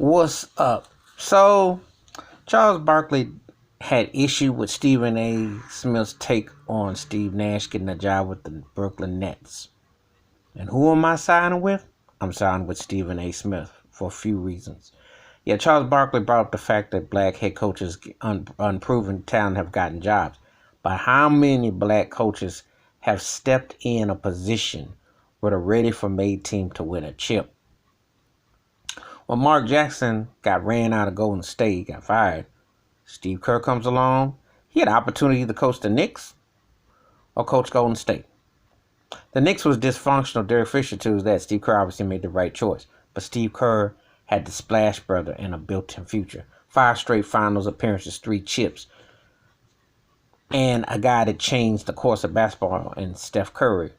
What's up? So, Charles Barkley had issue with Stephen A. Smith's take on Steve Nash getting a job with the Brooklyn Nets. And who am I signing with? I'm signing with Stephen A. Smith for a few reasons. Yeah, Charles Barkley brought up the fact that black head coaches, unproven talent, have gotten jobs. But how many black coaches have stepped in a position with a ready-for-made team to win a chip? When Mark Jackson got ran out of Golden State, got fired, Steve Kerr comes along. He had an opportunity to coach the Knicks or coach Golden State. The Knicks was dysfunctional. Derek Fisher chose that. Steve Kerr obviously made the right choice. But Steve Kerr had the Splash Brother and a built-in future. 5 straight finals appearances, 3 chips. And a guy that changed the course of basketball in Steph Curry.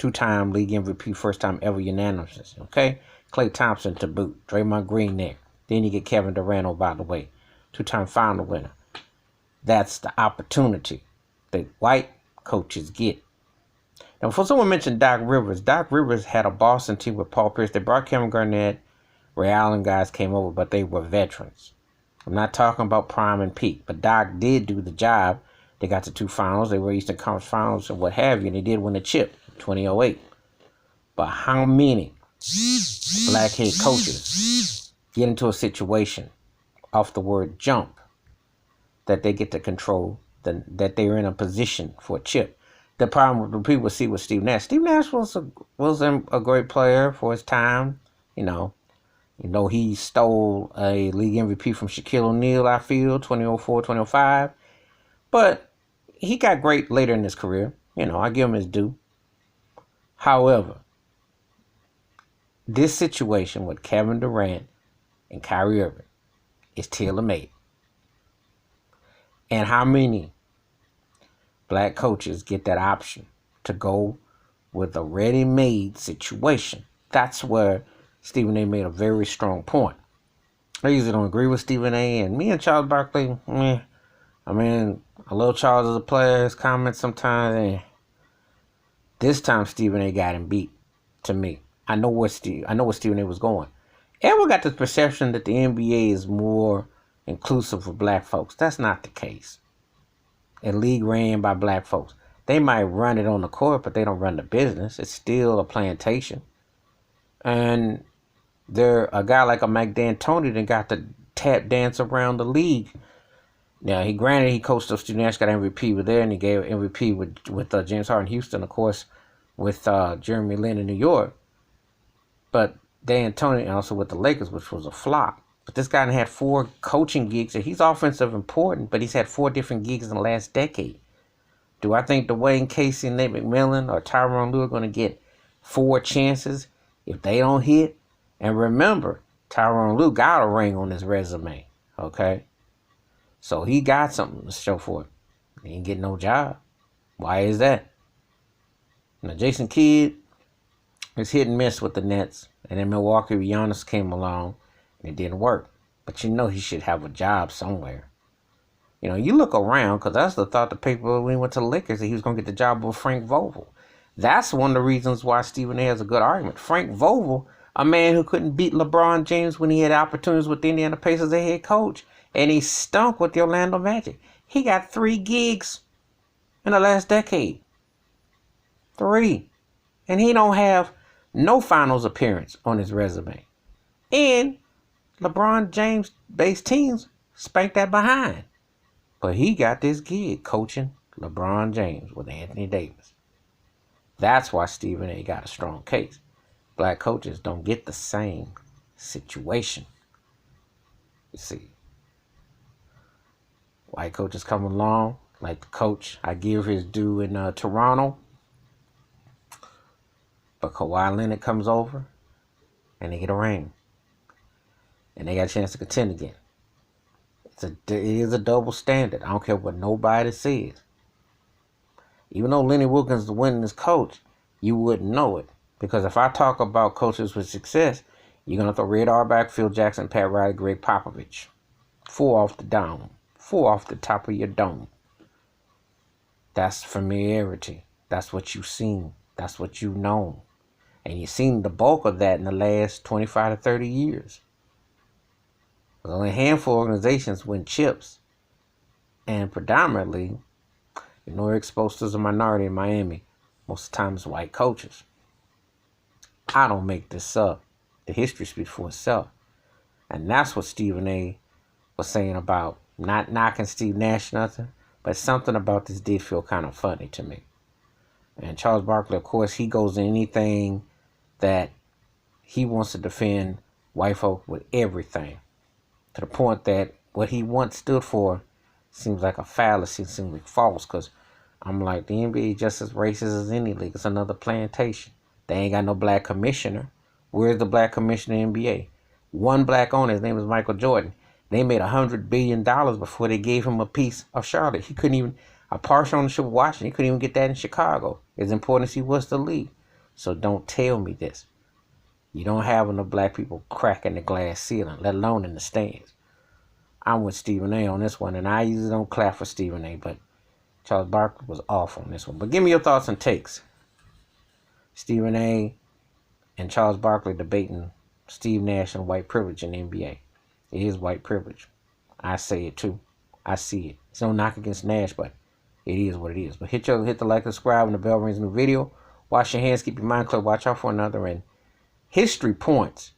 2-time league MVP, first time ever unanimous. Okay? Klay Thompson to boot. Draymond Green there. Then you get Kevin Durant, by the way. 2-time final winner. That's the opportunity that white coaches get. Now, before someone mentioned Doc Rivers had a Boston team with Paul Pierce. They brought Kevin Garnett, Ray Allen guys came over, but they were veterans. I'm not talking about prime and peak, but Doc did do the job. They got to 2 finals. They were Eastern Conference Finals and what have you, and they did win a chip in 2008. But how many black head coaches get into a situation off the word jump that they get to control, that they're in a position for a chip? The problem with people see with Steve Nash. Steve Nash was a great player for his time. You know he stole a league MVP from Shaquille O'Neal, I feel, 2004, 2005. But he got great later in his career. I give him his due. However, this situation with Kevin Durant and Kyrie Irving is tailor-made. And how many black coaches get that option to go with a ready-made situation? That's where Stephen A. made a very strong point. I usually don't agree with Stephen A. And me and Charles Barkley, I love Charles as a player. His comments sometimes, This time Stephen A. got him beat. To me, I know where Stephen A. was going. Everyone got this perception that the NBA is more inclusive of black folks. That's not the case. A league ran by black folks. They might run it on the court, but they don't run the business. It's still a plantation. And a guy like a Mike D'Antoni that got to tap dance around the league. Now, he coached up Steve Nash, got MVP with there, and he gave MVP with James Harden in Houston, of course, with Jeremy Lin in New York. But D'Antoni also with the Lakers, which was a flop. But this guy had 4 coaching gigs, and he's offensive important, but he's had 4 different gigs in the last decade. Do I think Dwayne Casey, Nate McMillan, or Tyronn Lue are going to get 4 chances if they don't hit? And remember, Tyronn Lue got a ring on his resume, okay? So he got something to show for it. He ain't getting no job. Why is that? Now, Jason Kidd is hit and miss with the Nets, and in Milwaukee, Giannis came along. It didn't work. But he should have a job somewhere. You look around, because that's the thought the paper when he went to the Lakers, that he was going to get the job with Frank Vogel. That's one of the reasons why Stephen A. has a good argument. Frank Vogel, a man who couldn't beat LeBron James when he had opportunities with the Indiana Pacers as head coach, and he stunk with the Orlando Magic. He got 3 gigs in the last decade. 3. And he don't have no finals appearance on his resume. And LeBron James-based teams spanked that behind. But he got this gig coaching LeBron James with Anthony Davis. That's why Stephen A. got a strong case. Black coaches don't get the same situation. You see, white coaches come along, like the coach I give his due in Toronto. But Kawhi Leonard comes over, and they get a ring. And they got a chance to contend again. It is a double standard. I don't care what nobody says. Even though Lenny Wilkins is the winningest coach, you wouldn't know it. Because if I talk about coaches with success, you're going to throw Red Auerbach, Phil Jackson, Pat Riley, Greg Popovich. 4 off the dome. 4 off the top of your dome. That's familiarity. That's what you've seen. That's what you've known. And you've seen the bulk of that in the last 25 to 30 years. Because only a handful of organizations win chips, and predominantly, Eric Spoelstra's a minority in Miami. Most of the time, it's white coaches. I don't make this up. The history speaks for itself. And that's what Stephen A. was saying about not knocking Steve Nash nothing, but something about this did feel kind of funny to me. And Charles Barkley, of course, he goes in anything that he wants to defend white folk with everything, to the point that what he once stood for seems like a fallacy, seems like false, because I'm like, the NBA is just as racist as any league. It's another plantation. They ain't got no black commissioner. Where's the black commissioner in the NBA? One black owner, his name is Michael Jordan. They made $100 billion before they gave him a piece of Charlotte. He couldn't even, a partial ownership of Washington, he couldn't even get that in Chicago, as important as he was to the league. So don't tell me this. You don't have enough black people cracking the glass ceiling, let alone in the stands. I'm with Stephen A. on this one, and I usually don't clap for Stephen A., but Charles Barkley was off on this one. But give me your thoughts and takes. Stephen A. and Charles Barkley debating Steve Nash and white privilege in the NBA. It is white privilege. I say it too. I see it. It's no knock against Nash, but it is what it is. But hit the like, subscribe, and the bell rings in the video. Wash your hands, keep your mind clear, watch out for another. And history points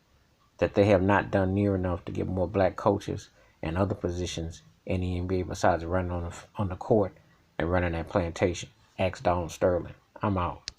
that they have not done near enough to get more black coaches and other positions in the NBA besides running on the court and running that plantation. Ask Donald Sterling. I'm out.